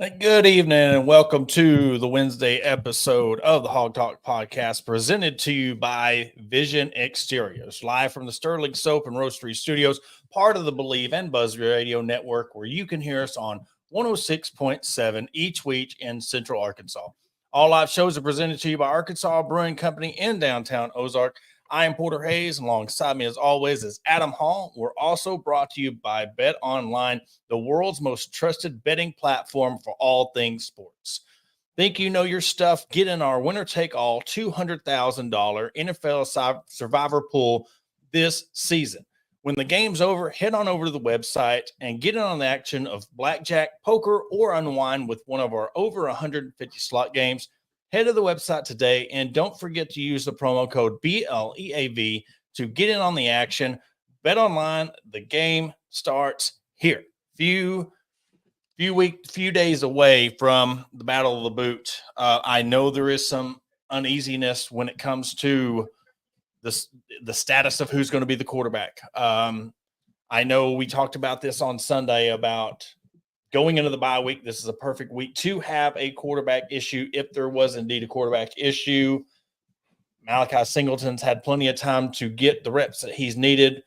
Good evening and welcome to the Wednesday episode of the Hog Talk podcast presented to you by Vision Exteriors, live from the Sterling Soap and Roastery Studios, part of the Believe and Buzz Radio Network, where you can hear us on 106.7 each week in Central Arkansas. All live shows are presented to you by Arkansas Brewing Company in downtown Ozark. I am Porter Hayes. Alongside me, as always, is Adam Hall. We're also brought to you by Bet Online, the world's most trusted betting platform for all things sports. Think you know your stuff? Get in our winner-take-all $200,000 NFL Survivor pool this season. When the game's over, head on over to the website and get in on the action of blackjack, poker, or unwind with one of our over 150 slot games. Head to the website today and don't forget to use the promo code BLEAV to get in on the action. Bet online, the game starts here. Few days away from the Battle of the Boot. I know there is some uneasiness when it comes to the status of who's going to be the quarterback. I know we talked about this on Sunday about going into the bye week. This is a perfect week to have a quarterback issue if there was indeed a quarterback issue. Malachi Singleton's had plenty of time to get the reps that he's needed.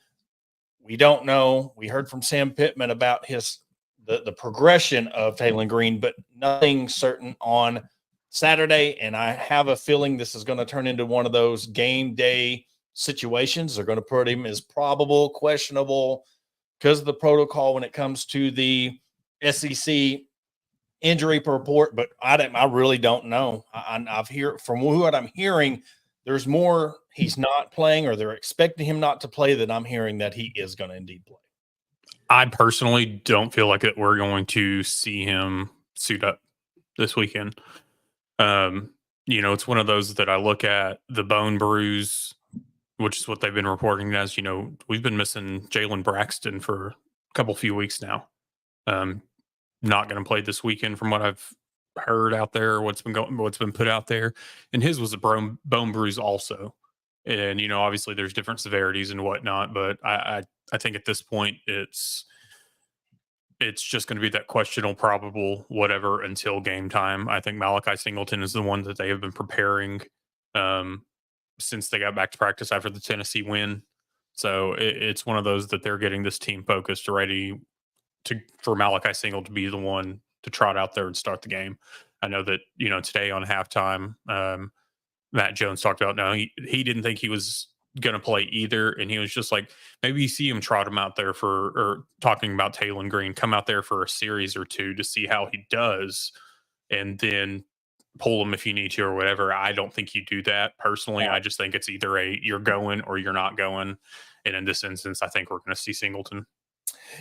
We don't know. We heard from Sam Pittman about the progression of Taylor Green, but nothing certain on Saturday. And I have a feeling this is going to turn into one of those game day situations. They're going to put him as probable, questionable, because of the protocol when it comes to the SEC injury report, but I really don't know. I've heard from what I'm hearing, there's more he's not playing or they're expecting him not to play than I'm hearing that he is going to indeed play. I personally don't feel like we're going to see him suit up this weekend. It's one of those that I look at the bone bruise, which is what they've been reporting as. We've been missing Jalen Braxton for a few weeks now. Not going to play this weekend from what I've heard out there, what's been put out there. And his was a bone bruise also. And, obviously there's different severities and whatnot, but I think at this point it's just going to be that questionable, probable, whatever until game time. I think Malachi Singleton is the one that they have been preparing since they got back to practice after the Tennessee win. So it's one of those that they're getting this team focused, ready for Malachi Single to be the one to trot out there and start the game. I know that, today on halftime, Matt Jones talked about, no, he didn't think he was going to play either. And he was just like, maybe you see him trot him out there or talking about Taylor Green, come out there for a series or two to see how he does and then pull him if you need to or whatever. I don't think you do that personally. I just think it's either you're going or you're not going. And in this instance, I think we're going to see Singleton.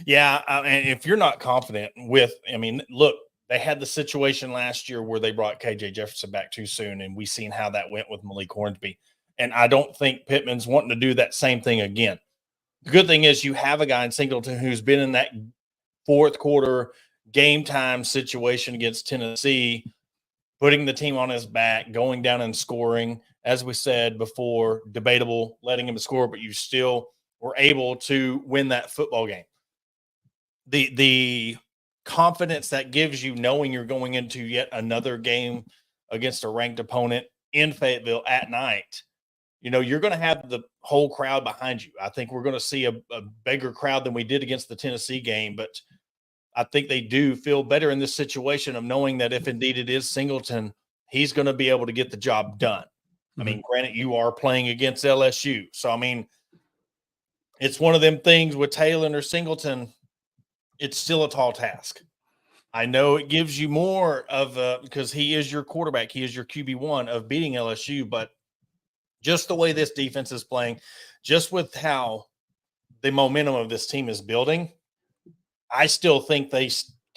Yeah, and if you're not confident look, they had the situation last year where they brought KJ Jefferson back too soon, and we seen how that went with Malik Hornsby. And I don't think Pittman's wanting to do that same thing again. The good thing is you have a guy in Singleton who's been in that fourth quarter game time situation against Tennessee, putting the team on his back, going down and scoring. As we said before, debatable letting him score, but you still were able to win that football game. The confidence that gives you knowing you're going into yet another game against a ranked opponent in Fayetteville at night, you're going to have the whole crowd behind you. I think we're going to see a bigger crowd than we did against the Tennessee game, but I think they do feel better in this situation of knowing that if indeed it is Singleton, he's going to be able to get the job done. Mm-hmm. Granted, you are playing against LSU. So, it's one of them things with Taylor or Singleton. It's still a tall task. I know it gives you more of because he is your quarterback. He is your QB1 of beating LSU, but just the way this defense is playing, just with how the momentum of this team is building, I still think they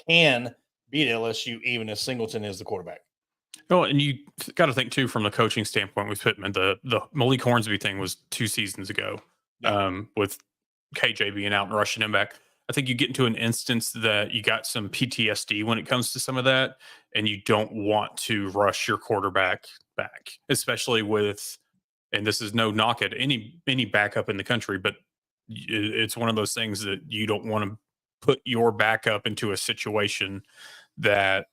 can beat LSU even if Singleton is the quarterback. Oh, and you got to think too from the coaching standpoint with Pittman. The Malik Hornsby thing was 2 seasons ago, with KJ being out and rushing him back. I think you get into an instance that you got some PTSD when it comes to some of that, and you don't want to rush your quarterback back, especially with, and this is no knock at any backup in the country, but it's one of those things that you don't want to put your backup into a situation that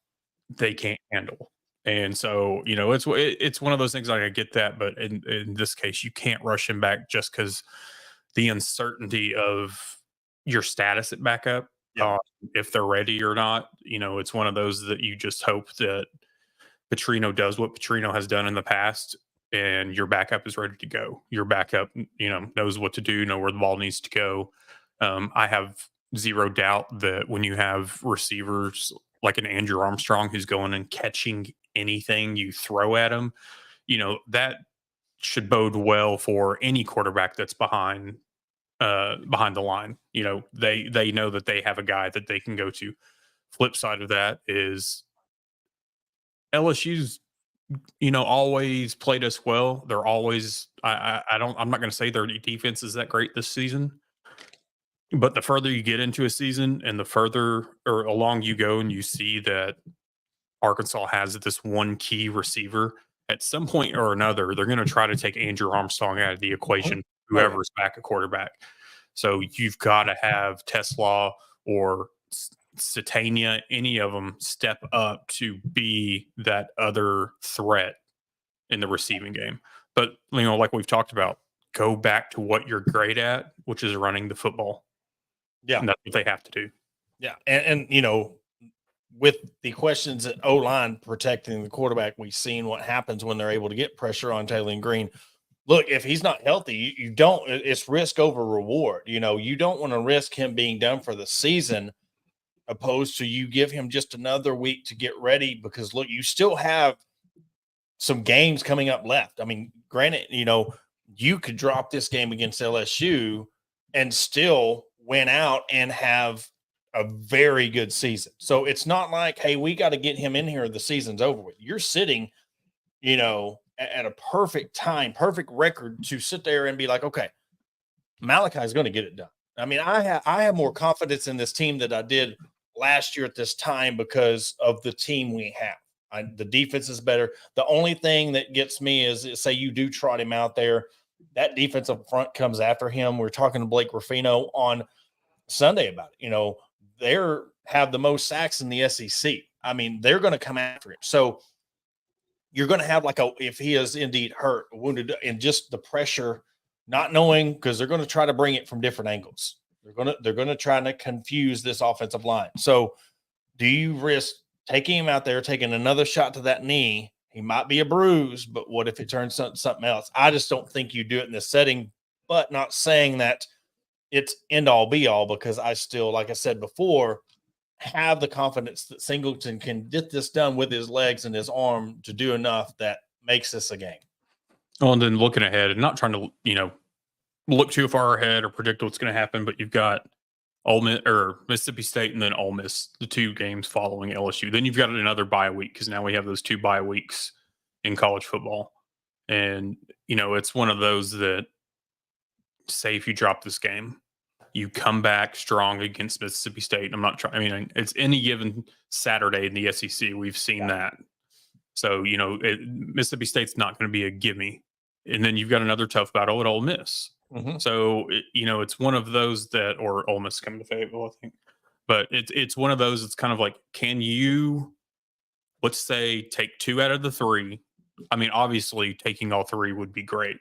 they can't handle. And so, it's one of those things, like, I get that, but in this case, you can't rush him back just because the uncertainty of your status at backup, Yeah. if they're ready or not. It's one of those that you just hope that Petrino does what Petrino has done in the past, and your backup is ready to go. Your backup, knows what to do, know where the ball needs to go. I have zero doubt that when you have receivers like an Andrew Armstrong who's going and catching anything you throw at him, that should bode well for any quarterback that's behind the line. They know that they have a guy that they can go to. Flip side of that is LSU's always played us well. They're always I'm not going to say their defense is that great this season, but the further you get into a season and the further or along you go and you see that Arkansas has this one key receiver, at some point or another, they're going to try to take Andrew Armstrong out of the equation, whoever's back at quarterback. So you've got to have Tesla or Satania, any of them, step up to be that other threat in the receiving game. But, like we've talked about, go back to what you're great at, which is running the football. Yeah. And that's what they have to do. Yeah. And with the questions at O-line protecting the quarterback, we've seen what happens when they're able to get pressure on Taylor Green. Look, if he's not healthy, you don't, it's risk over reward. You don't want to risk him being done for the season opposed to you give him just another week to get ready, because look, you still have some games coming up left. I mean, granted, you could drop this game against LSU and still win out and have a very good season. So it's not like, hey, we got to get him in here, the season's over with. You're sitting, at a perfect time, perfect record to sit there and be like, okay, Malachi is going to get it done. I mean, I have more confidence in this team than I did last year at this time because of the team we have. The defense is better. The only thing that gets me is, say you do trot him out there, that defensive front comes after him. We're talking to Blake Ruffino on Sunday about it. They have the most sacks in the SEC. I mean, they're going to come after him. So you're going to have if he is indeed hurt, wounded, and just the pressure, not knowing, because they're going to try to bring it from different angles. They're going to try to confuse this offensive line. So do you risk taking him out there, taking another shot to that knee? He might be a bruise, but what if it turns something else? I just don't think you do it in this setting, but not saying that it's end all be all, because I still, like I said before, have the confidence that Singleton can get this done with his legs and his arm to do enough that makes this a game. Well, and then looking ahead and not trying to, look too far ahead or predict what's going to happen, but you've got Ole Miss or Mississippi State and then Ole Miss, the two games following LSU. Then you've got another bye week, because now we have those 2 bye weeks in college football. And, it's one of those that, say if you drop this game, you come back strong against Mississippi State. I'm not trying. I mean, it's any given Saturday in the SEC. We've seen that. So, Mississippi State's not going to be a gimme. And then you've got another tough battle at Ole Miss. Mm-hmm. So, it's one of those that, or Ole Miss coming to Fayetteville, I think. But it's one of those, it's kind of like, can you, let's say, take 2 out of the 3? I mean, obviously, taking all 3 would be great.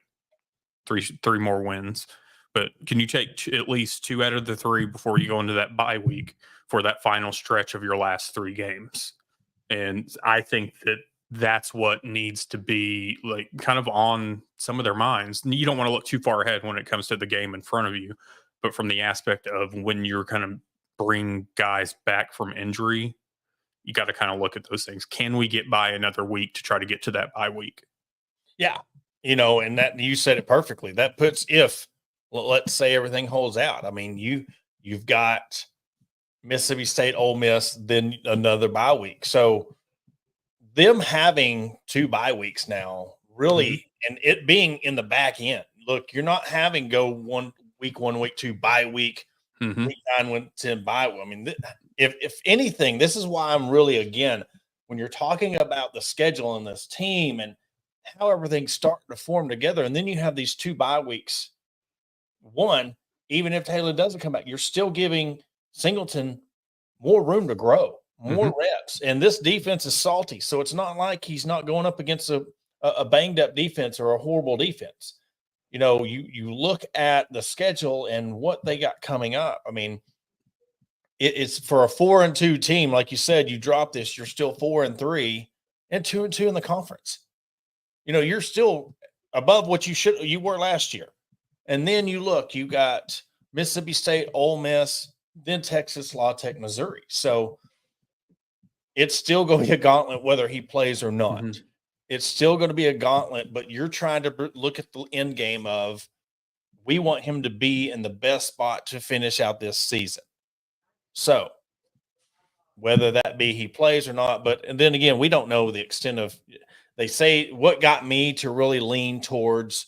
Three more wins. But can you take at least 2 out of the 3 before you go into that bye week for that final stretch of your last 3 games? And I think that that's what needs to be kind of on some of their minds. You don't want to look too far ahead when it comes to the game in front of you, but from the aspect of when you're kind of bring guys back from injury, you got to kind of look at those things. Can we get by another week to try to get to that bye week? Yeah. And that, you said it perfectly. That puts, if, let's say everything holds out. I mean, you've got Mississippi State, Ole Miss, then another bye week. So them having 2 bye weeks now, really, and it being in the back end. Look, you're not having go 1 week, 2 bye week, week 9, 1, 10 bye. I mean, if anything, this is why I'm really, again, when you're talking about the schedule and this team and how everything's starting to form together, and then you have these 2 bye weeks. One, even if Taylor doesn't come back, you're still giving Singleton more room to grow. more reps. And this defense is salty. So it's not like he's not going up against a banged up defense or a horrible defense. You look at the schedule and what they got coming up. I mean, it's for a 4-2 team. Like you said, you drop this, you're still 4-3 and 2-2 in the conference. You're still above what you were last year. And then you got Mississippi State, Ole Miss, then Texas, La Tech, Missouri. So it's still going to be a gauntlet whether he plays or not. It's still going to be a gauntlet, but you're trying to look at the end game of we want him to be in the best spot to finish out this season. So whether that be he plays or not, and then again, we don't know the extent of, they say what got me to really lean towards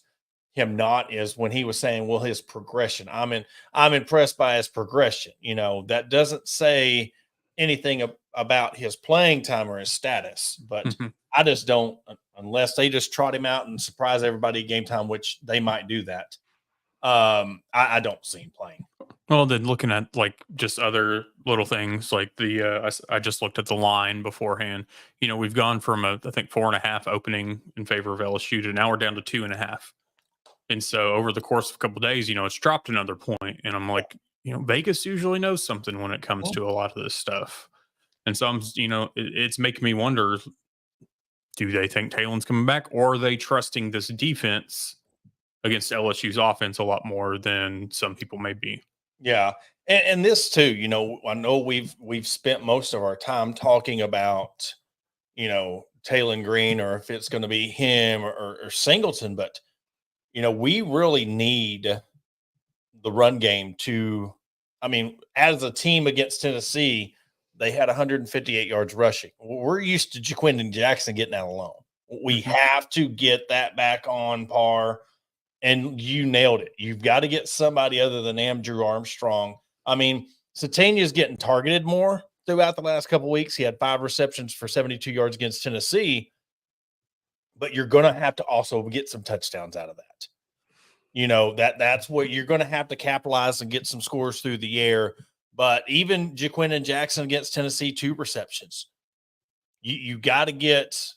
him not is when he was saying, well, his progression. I'm impressed by his progression. That doesn't say anything about his playing time or his status, but I just don't, unless they just trot him out and surprise everybody at game time, which they might do that. I don't see him playing. Well, then looking at like just other little things like I just looked at the line beforehand. We've gone from I think 4.5 opening in favor of LSU to now we're down to 2.5. And so over the course of a couple of days, it's dropped another point. And I'm like, Vegas usually knows something when it comes to a lot of this stuff. And so it's making me wonder, do they think Talon's coming back, or are they trusting this defense against LSU's offense a lot more than some people may be? Yeah. And this too, I know we've spent most of our time talking about, Talon Green, or if it's going to be him or Singleton, but we really need the run game to, as a team against Tennessee, they had 158 yards rushing. We're used to Jaquindon Jackson getting out alone. We have to get that back on par. And you nailed it. You've got to get somebody other than Andrew Armstrong. Satania's getting targeted more throughout the last couple of weeks. He had 5 receptions for 72 yards against Tennessee. But you're going to have to also get some touchdowns out of that. That's what you're going to have to capitalize and get some scores through the air. But even Jaquindon Jackson against Tennessee, 2 receptions. You got to get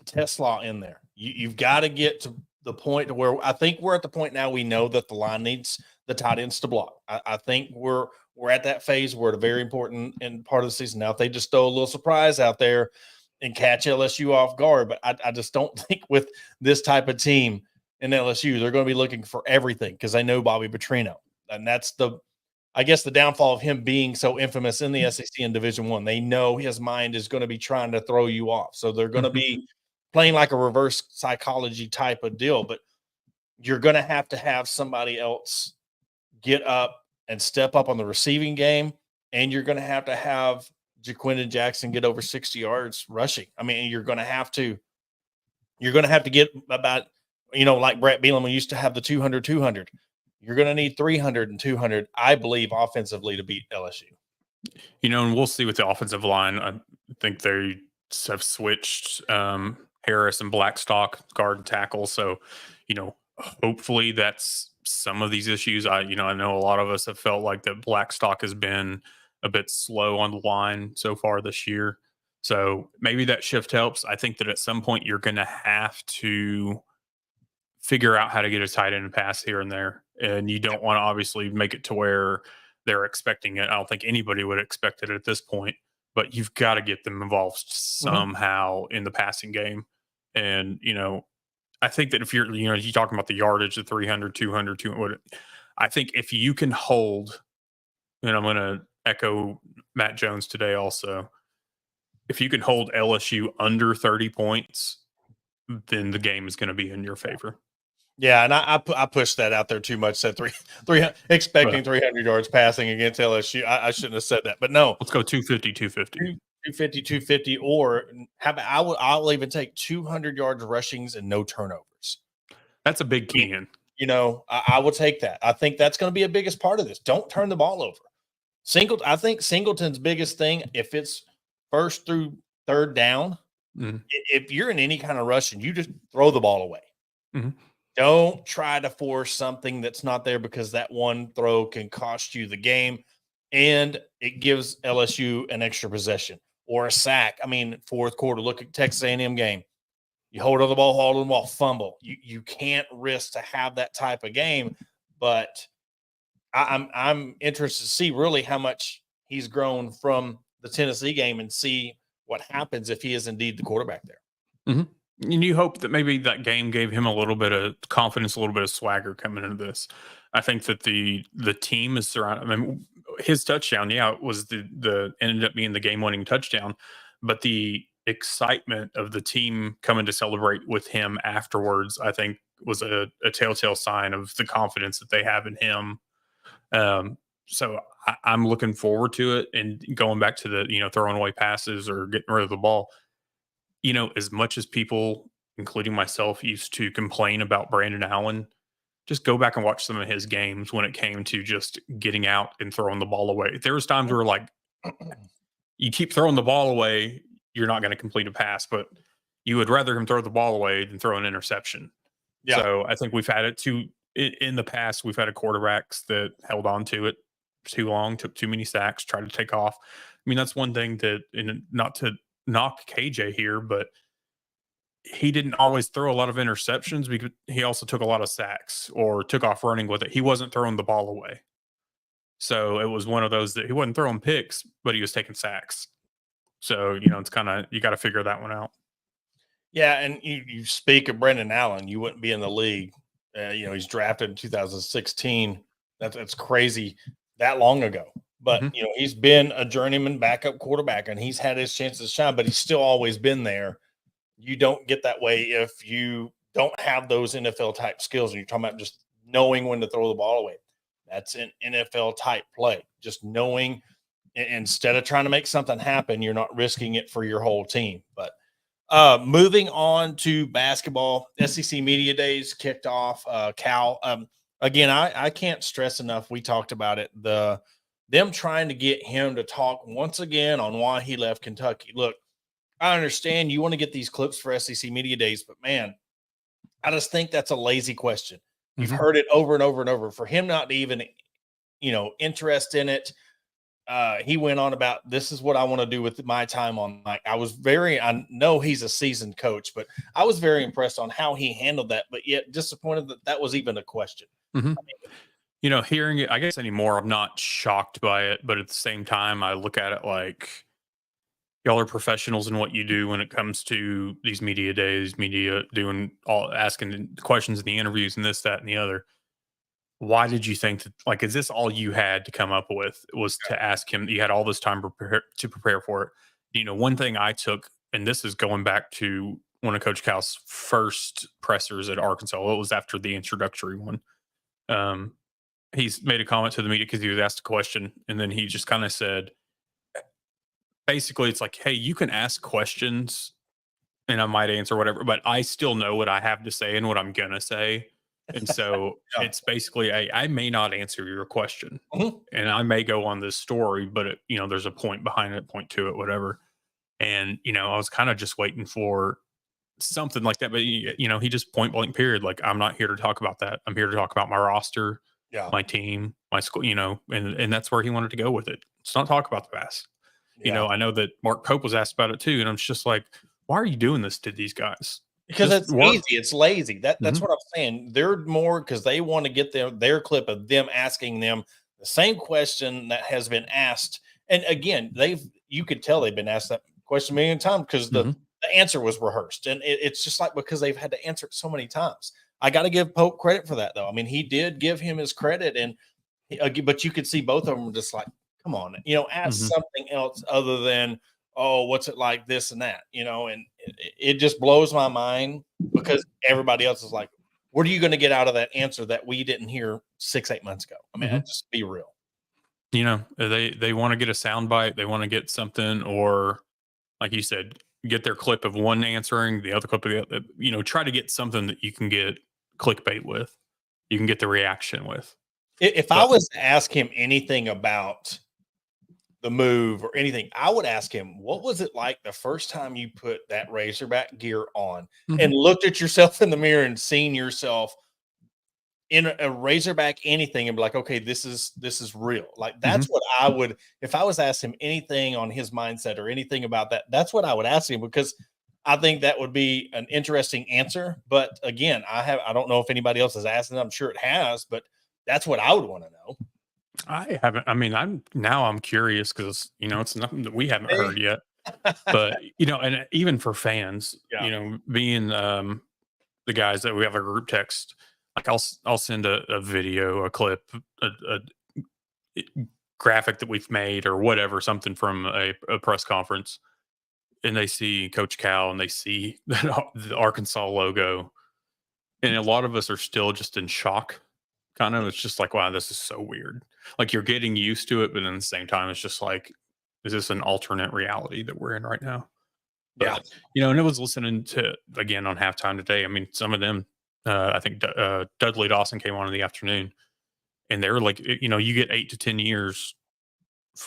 Tesla in there. You've got to get to the point to where I think we're at the point now we know that the line needs the tight ends to block. I think we're at that phase. We're at a very important part of the season. Now, if they just throw a little surprise out there and catch LSU off guard, but I just don't think with this type of team in LSU, they're going to be looking for everything because they know Bobby Petrino. And that's the downfall of him being so infamous in the SEC and Division I. They know his mind is going to be trying to throw you off. So they're going to be playing like a reverse psychology type of deal, but you're going to have somebody else get up and step up on the receiving game. And you're going to have Jaquindon Jackson get over 60 yards rushing. You're going to have to get about, like Brett Bielema used to have the 200. You're going to need 300 and 200, I believe, offensively to beat LSU. And we'll see with the offensive line. I think they have switched Harris and Blackstock guard and tackle. So, hopefully that's some of these issues. I know a lot of us have felt like that Blackstock has been a bit slow on the line so far this year. So maybe that shift helps. I think that at some point you're going to have to figure out how to get a tight end pass here and there. And you don't want to obviously make it to where they're expecting it. I don't think anybody would expect it at this point, but you've got to get them involved somehow in the passing game. And, I think that if you're talking about the yardage, the 300, 200, 200, I think if you can hold, and I'm going to echo Matt Jones today also, if you can hold LSU under 30 points, then the game is going to be in your favor. Yeah, and I pushed that out there too much. Said expecting 300 yards passing against LSU. I shouldn't have said that, but no. Let's go 250, 250, or I'll even take 200 yards rushings and no turnovers. That's a big key in. I will take that. I think that's going to be a biggest part of this. Don't turn the ball over. I think Singleton's biggest thing, if it's first through third down, if you're in any kind of rushing, you just throw the ball away. Don't try to force something that's not there because that one throw can cost you the game. and it gives LSU an extra possession or a sack. I mean, fourth quarter, look at Texas A&M game. You hold on the ball, hold on the ball, fumble. You can't risk to have that type of game. But I'm interested to see really how much he's grown from the Tennessee game and see what happens if he is indeed the quarterback there. Mm-hmm. And you hope that maybe that game gave him a little bit of confidence, a little bit of swagger coming into this. I think that the team is surrounded. I mean, his touchdown, it was the ended up being the game winning touchdown, but the excitement of the team coming to celebrate with him afterwards, I think, was a telltale sign of the confidence that they have in him. So I'm looking forward to it, and going back to the throwing away passes or getting rid of the ball. As much as people, including myself, used to complain about Brandon Allen, just go back and watch some of his games when it came to just getting out and throwing the ball away. There was times where like you keep throwing the ball away, you're not going to complete a pass, but you would rather him throw the ball away than throw an interception. Yeah. So I think we've had it in the past. We've had quarterbacks that held on to it too long, took too many sacks, tried to take off. I mean, that's one thing that, and not to knock KJ here, but he didn't always throw a lot of interceptions because he also took a lot of sacks or took off running with it. He wasn't throwing the ball away. So it was one of those that he wasn't throwing picks, but he was taking sacks. So, it's kind of, you got to figure that one out. Yeah. And you speak of Brendan Allen, you wouldn't be in the league. He's drafted in 2016. That's crazy that long ago. But, he's been a journeyman backup quarterback and he's had his chances to shine, but he's still always been there. You don't get that way if you don't have those NFL type skills. And you're talking about just knowing when to throw the ball away. That's an NFL type play. Just knowing, instead of trying to make something happen, you're not risking it for your whole team. But moving on to basketball, SEC Media Days kicked off. Cal, again, I can't stress enough. We talked about it. Them trying to get him to talk once again on why he left Kentucky. Look, I understand you want to get these clips for SEC Media Days, but man, I just think that's a lazy question. You've heard it over and over and over. For him not to even, interest in it, he went on about, this is what I want to do with my time on mic. I know he's a seasoned coach, but I was very impressed on how he handled that, but yet disappointed that was even a question. Hearing it, I guess anymore, I'm not shocked by it, but at the same time, I look at it like, y'all are professionals in what you do when it comes to these media days, doing asking questions in the interviews and this, that, and the other. Why did you think that, is this all you had to come up with, was to ask him? You had all this time to prepare for it. One thing I took, and this is going back to one of Coach Cal's first pressers at Arkansas. It was after the introductory one. He's made a comment to the media because he was asked a question, and then he just kind of said, basically, it's like, hey, you can ask questions and I might answer whatever, but I still know what I have to say and what I'm going to say. And so it's basically, I may not answer your question and I may go on this story, but there's a point behind it, point to it, whatever. And, I was kind of just waiting for something like that, but he just point blank period. Like, I'm not here to talk about that. I'm here to talk about my roster, my team, my school, and that's where he wanted to go with it. Let's not talk about the past. I know that Mark Pope was asked about it too. And I'm just like, why are you doing this to these guys? Because it's easy. It's lazy. That's what I'm saying. They're more because they want to get their clip of them asking them the same question that has been asked. And again, you could tell they've been asked that question a million times because the answer was rehearsed. And it's just like, because they've had to answer it so many times. I got to give Pope credit for that though. I mean, he did give him his credit, but you could see both of them just like, come on, ask something else other than, oh, what's it like this and that, and it just blows my mind because everybody else is like, what are you going to get out of that answer that we didn't hear 6-8 months ago? I mean, just be real. They want to get a soundbite. They want to get something, or like you said, get their clip of one answering, the other clip of the other, try to get something that you can get clickbait with, you can get the reaction with. If I was to ask him anything about the move or anything, I would ask him, what was it like the first time you put that Razorback gear on and looked at yourself in the mirror and seen yourself in a Razorback anything and be like, okay, this is real. Like that's what I would, if I was asked him anything on his mindset or anything about that, that's what I would ask him, because I think that would be an interesting answer. But again, I don't know if anybody else has asked it. I'm sure it has, but that's what I would want to know. I haven't. I mean, I'm curious because it's nothing that we haven't heard yet. But and even for fans, Yeah. being the guys that we have a group text, like I'll send a video, a clip, a graphic that we've made or whatever, something from a press conference, and they see Coach Cal and they see the Arkansas logo, and a lot of us are still just in shock. Kind of, it's just like, wow, this is so weird. Like you're getting used to it, but at the same time, it's just like, is this an alternate reality that we're in right now? Yeah. But and it was listening to again on halftime today. I mean, some of them, I think Dudley Dawson came on in the afternoon, and they were like, you get 8 to 10 years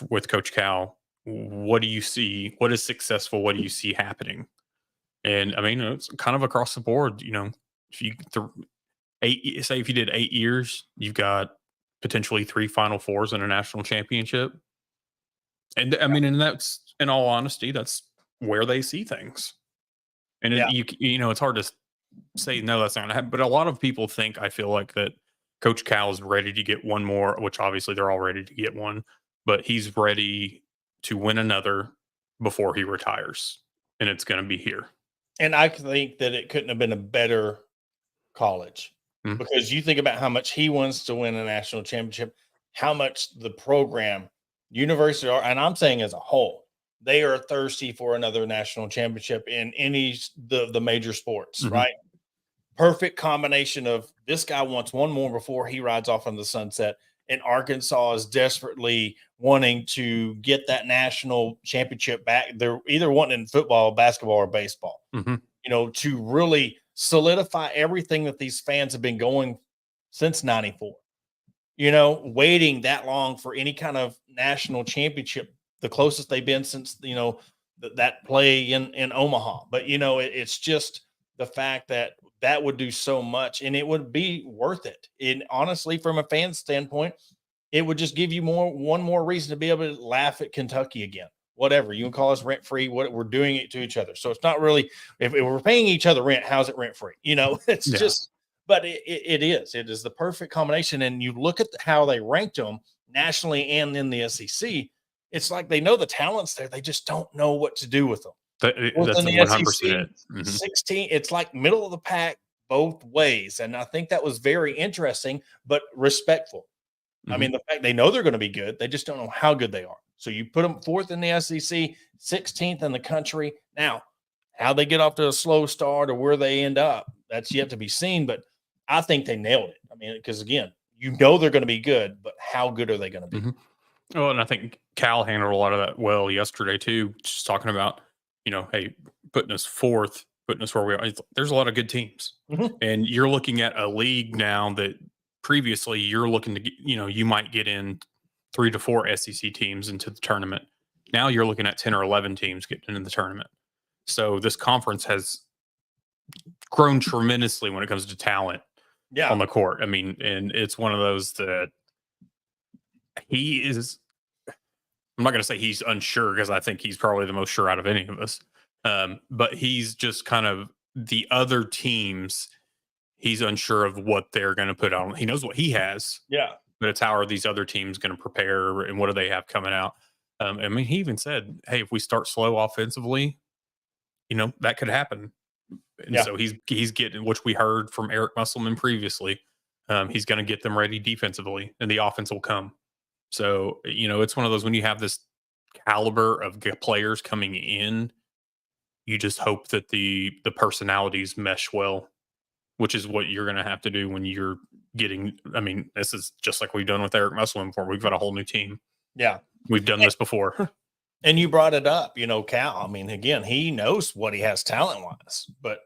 with Coach Cal. What do you see? What is successful? What do you see happening? And I mean, it's kind of across the board. If you say if you did 8 years, you've got potentially 3 Final Fours and a national championship. And I mean, and that's, in all honesty, that's where they see things. And it's hard to say no, that's not going to happen. But a lot of people think, I feel like, that Coach Cal is ready to get one more, which obviously they're all ready to get one, but he's ready to win another before he retires, and it's going to be here. And I think that it couldn't have been a better college, because you think about how much he wants to win a national championship, how much the program, university, and I'm saying as a whole, they are thirsty for another national championship in any the major sports, right? Perfect combination of this guy wants one more before he rides off in the sunset, and Arkansas is desperately wanting to get that national championship back. They're either wanting in football, basketball, or baseball, to really solidify everything that these fans have been going since 94, waiting that long for any kind of national championship, the closest they've been since, that play in Omaha. But, it's just the fact that would do so much, and it would be worth it. And honestly, from a fan standpoint, it would just give you one more reason to be able to laugh at Kentucky again. Whatever you can call us rent free, what we're doing it to each other. So it's not really, if we're paying each other rent, how's it rent free? It's just, but it is the perfect combination. And you look at how they ranked them nationally and in the SEC, it's like they know the talent's there. They just don't know what to do with them. That's 100%. 16, it's like middle of the pack both ways. And I think that was very interesting, but respectful. I mean, the fact they know they're going to be good, they just don't know how good they are. So you put them 4th in the SEC, 16th in the country. Now, how they get off to a slow start or where they end up, that's yet to be seen. But I think they nailed it. I mean, because again, they're going to be good, but how good are they going to be? Well, and I think Cal handled a lot of that well yesterday too. Just talking about, hey, putting us 4th, putting us where we are. There's a lot of good teams, and you're looking at a league now that previously you're looking to get, you might get in 3 to 4 SEC teams into the tournament. Now you're looking at 10 or 11 teams getting into the tournament. So this conference has grown tremendously when it comes to talent on the court. I mean, and it's one of those that he is, I'm not going to say he's unsure, because I think he's probably the most sure out of any of us. But he's just kind of the other teams, he's unsure of what they're going to put on. He knows what he has. Yeah. But it's how are these other teams going to prepare, and what do they have coming out? I mean, he even said, hey, if we start slow offensively, that could happen. And so he's getting, which we heard from Eric Musselman previously, he's going to get them ready defensively, and the offense will come. So, it's one of those, when you have this caliber of players coming in, you just hope that the personalities mesh well, which is what you're going to have to do when you're getting, I mean, this is just like we've done with Eric Musselman before. We've got a whole new team. Yeah. We've done this before. And you brought it up, Cal. I mean, again, he knows what he has talent-wise, but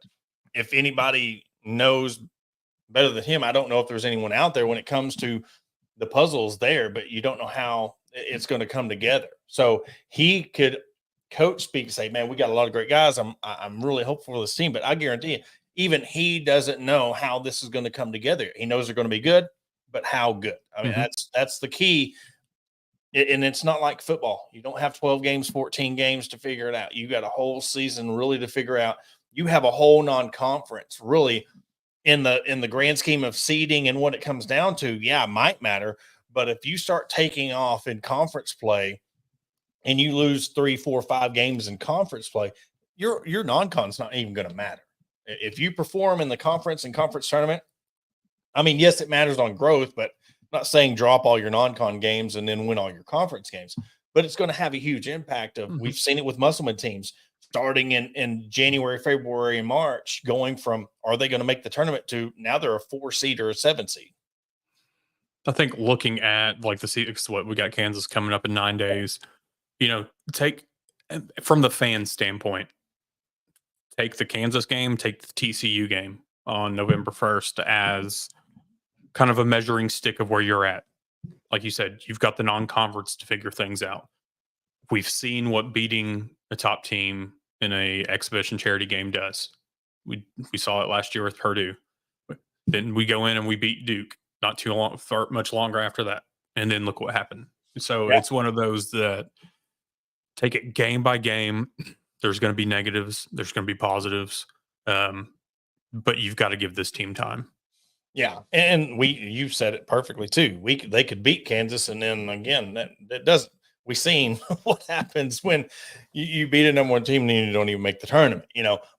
if anybody knows better than him, I don't know if there's anyone out there when it comes to the puzzles there, but you don't know how it's going to come together. So he could speak and say, man, we got a lot of great guys. I'm really hopeful for this team, but I guarantee you, even he doesn't know how this is going to come together. He knows they're going to be good, but how good? I mean, that's the key. And it's not like football. You don't have 12 games, 14 games to figure it out. You got a whole season really to figure out. You have a whole non-conference really in the grand scheme of seeding and what it comes down to. Yeah, it might matter, but if you start taking off in conference play and you lose 3, 4, 5 games in conference play, your non-con's not even going to matter. If you perform in the conference and conference tournament, I mean, yes, it matters on growth, but I'm not saying drop all your non-con games and then win all your conference games. But it's going to have a huge impact. We've seen it with Musselman teams starting in January, February, and March, going from are they going to make the tournament to now they're a 4 seed or a 7 seed. I think looking at like what we got Kansas coming up in 9 days, take from the fan standpoint, take the Kansas game, take the TCU game on November 1st as kind of a measuring stick of where you're at. Like you said, you've got the non-conference to figure things out. We've seen what beating a top team in a exhibition charity game does. We saw it last year with Purdue. Then we go in and we beat Duke not too long, much longer after that. And then look what happened. So It's one of those that take it game by game. There's going to be negatives. There's going to be positives. But you've got to give this team time. Yeah, and you said it perfectly too. They could beat Kansas, and then again, that doesn't. We've seen what happens when you beat a number 1 team and you don't even make the tournament.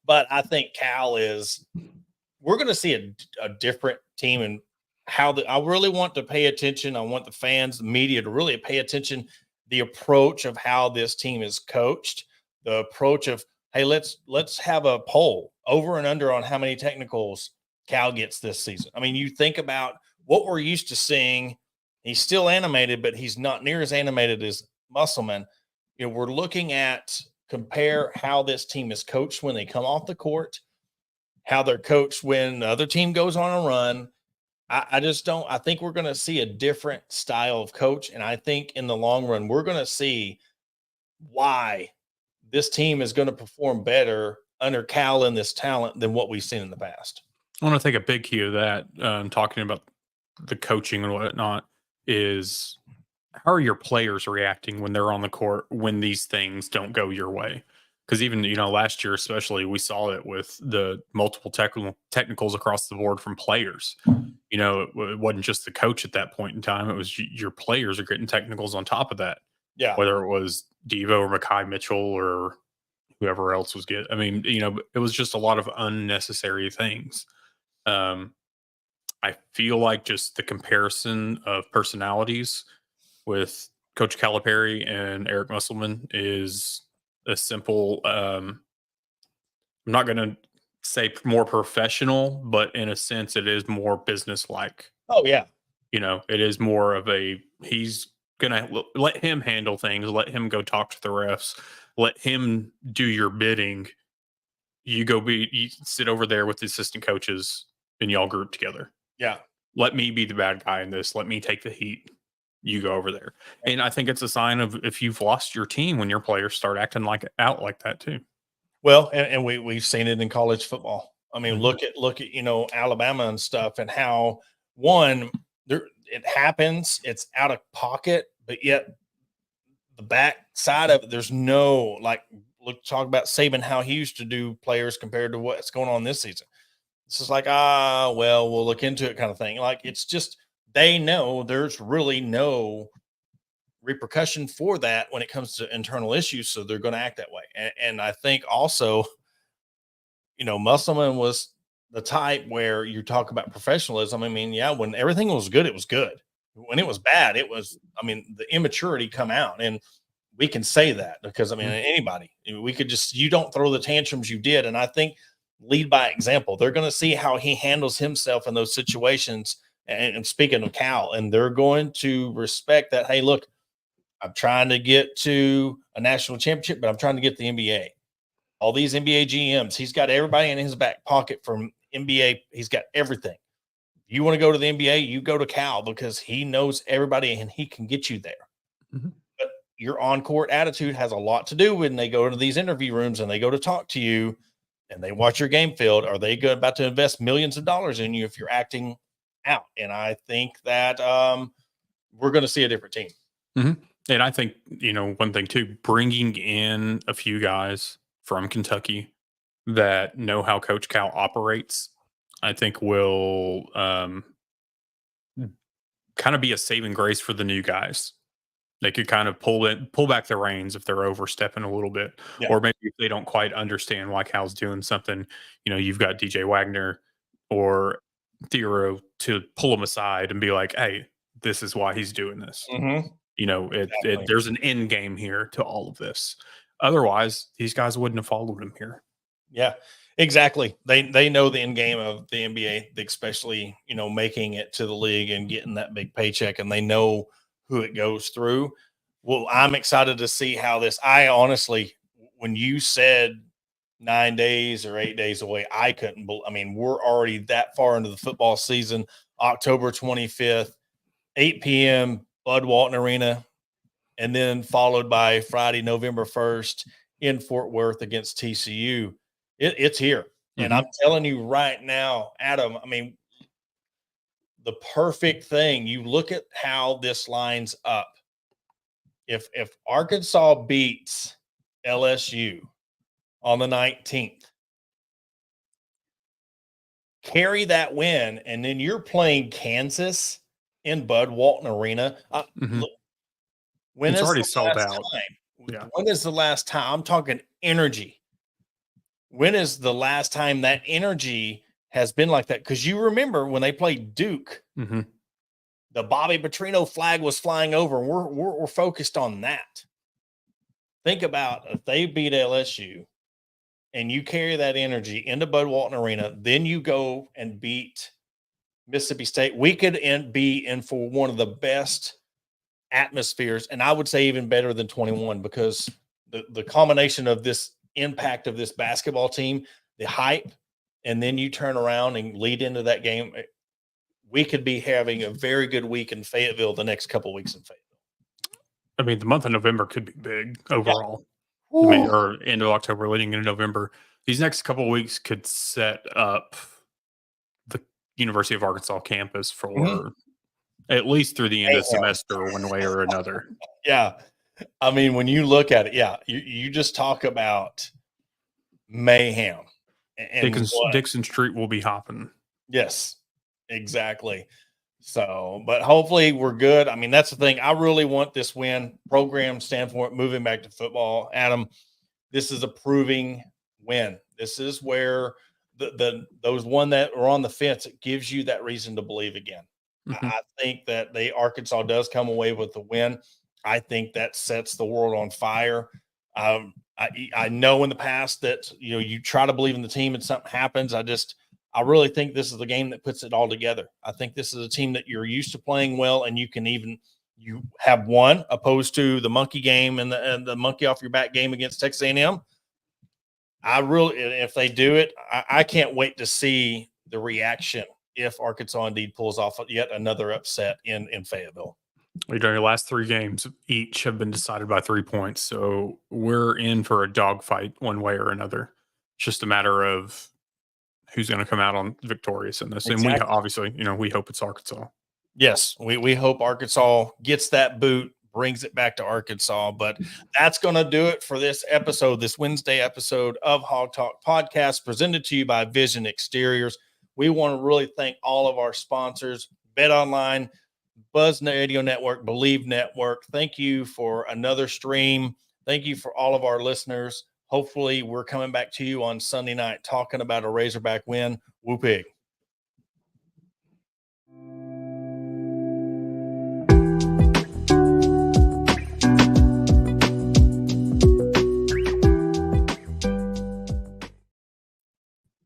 But I think Cal is. We're going to see a different team, and I really want to pay attention. I want the fans, the media, to really pay attention. The approach of how this team is coached, the approach of hey, let's have a poll over and under on how many technicals Cal gets this season. I mean, you think about what we're used to seeing. He's still animated, but he's not near as animated as Musselman. We're looking at compare how this team is coached when they come off the court, how they're coached when the other team goes on a run. I just don't. I think we're going to see a different style of coach, and I think in the long run, we're going to see why this team is going to perform better under Cal and this talent than what we've seen in the past. I want to take a big cue of that, talking about the coaching and whatnot, is how are your players reacting when they're on the court when these things don't go your way? Because even, last year especially, we saw it with the multiple technicals across the board from players. It wasn't just the coach at that point in time. It was your players are getting technicals on top of that. Yeah. Whether it was Devo or Mekhi Mitchell or whoever else was getting. I mean, it was just a lot of unnecessary things. I feel like just the comparison of personalities with Coach Calipari and Eric Musselman is a simple, I'm not going to say more professional, but in a sense, it is more business-like. Oh, yeah. It is more of he's going to let him handle things, let him go talk to the refs, let him do your bidding. You sit over there with the assistant coaches and y'all group together. Yeah. Let me be the bad guy in this. Let me take the heat. You go over there. And I think it's a sign of if you've lost your team when your players start acting out like that too. Well, and we've seen it in college football. I mean, look at Alabama and stuff, and how it happens. It's out of pocket, but yet the back side of it, there's no talk about Saban, how he used to do players compared to what's going on this season. It's just like, well, we'll look into it kind of thing. Like, it's just, they know there's really no repercussion for that when it comes to internal issues. So they're going to act that way. And I think also, Musselman was the type where you talk about professionalism. I mean, yeah, when everything was good, it was good. When it was bad, the immaturity come out. And we can say that because, anybody, you don't throw the tantrums you did. And I think lead by example. They're going to see how he handles himself in those situations. And speaking of Cal, and they're going to respect that. Hey, look, I'm trying to get to a national championship, but I'm trying to get the NBA. All these NBA GMs, he's got everybody in his back pocket from NBA. He's got everything. You want to go to the NBA, you go to Cal because he knows everybody and he can get you there. Mm-hmm. But your on-court attitude has a lot to do when they go to these interview rooms and they go to talk to you. and they watch your game field, are they about to invest millions of dollars in you if you're acting out? And I think that we're going to see a different team. Mm-hmm. And I think, one thing too, bringing in a few guys from Kentucky that know how Coach Cal operates, I think will kind of be a saving grace for the new guys. They could kind of pull back the reins if they're overstepping a little bit, or maybe if they don't quite understand why Cal's doing something. You've got DJ Wagner or Theo to pull them aside and be like, "Hey, this is why he's doing this." Mm-hmm. There's an end game here to all of this. Otherwise, these guys wouldn't have followed him here. Yeah, exactly. They know the end game of the NBA, especially making it to the league and getting that big paycheck, and they know who it goes through. Well, I'm excited to see how this. I honestly, when you said 9 days or 8 days away, I couldn't believe. I mean, we're already that far into the football season. October 25th, 8 p.m. Bud Walton Arena, and then followed by Friday, November 1st in Fort Worth against TCU. It's here. Mm-hmm. And I'm telling you right now, Adam, I mean, the perfect thing, you look at how this lines up. If Arkansas beats LSU on the 19th, carry that win, and then you're playing Kansas in Bud Walton Arena. Look, it's already sold out. Yeah. When is the last time? I'm talking energy. When is the last time that energy has been like that? Because you remember when they played Duke, the Bobby Petrino flag was flying over, and we're focused on that. Think about if they beat LSU and you carry that energy into Bud Walton Arena, then you go and beat Mississippi State. We could be in for one of the best atmospheres, and I would say even better than 21, because the combination of this impact of this basketball team, the hype, and then you turn around and lead into that game. We could be having a very good week in Fayetteville the next couple of weeks in Fayetteville. I mean, the month of November could be big overall. Yeah. I mean, or end of October leading into November. These next couple of weeks could set up the University of Arkansas campus for at least through the end of the semester, one way or another. Yeah. I mean, when you look at it, you just talk about mayhem. And Dixon Street will be hopping. Yes, exactly. So, but hopefully we're good. I mean, that's the thing. I really want this win, program standpoint, moving back to football. Adam, this is a proving win. This is where those one that are on the fence, it gives you that reason to believe again. I think that Arkansas does come away with the win. I think that sets the world on fire. I know in the past that you try to believe in the team and something happens. I really think this is the game that puts it all together. I think this is a team that you're used to playing well, and you have won, opposed to the monkey game and the monkey off your back game against Texas A&M. If they do it, I can't wait to see the reaction if Arkansas indeed pulls off yet another upset in Fayetteville. Your last 3 games each have been decided by 3 points, so we're in for a dogfight one way or another. It's just a matter of who's going to come out on victorious in this. Exactly. And we obviously, we hope it's Arkansas. Yes, we hope Arkansas gets that boot, brings it back to Arkansas. But that's going to do it for this episode, this Wednesday episode of Hog Talk Podcast, presented to you by Vision Exteriors. We want to really thank all of our sponsors, Bet Online, Buzz Radio Network, Believe Network. Thank you for another stream. Thank you for all of our listeners. Hopefully we're coming back to you on Sunday night talking about a Razorback win. Woo pig.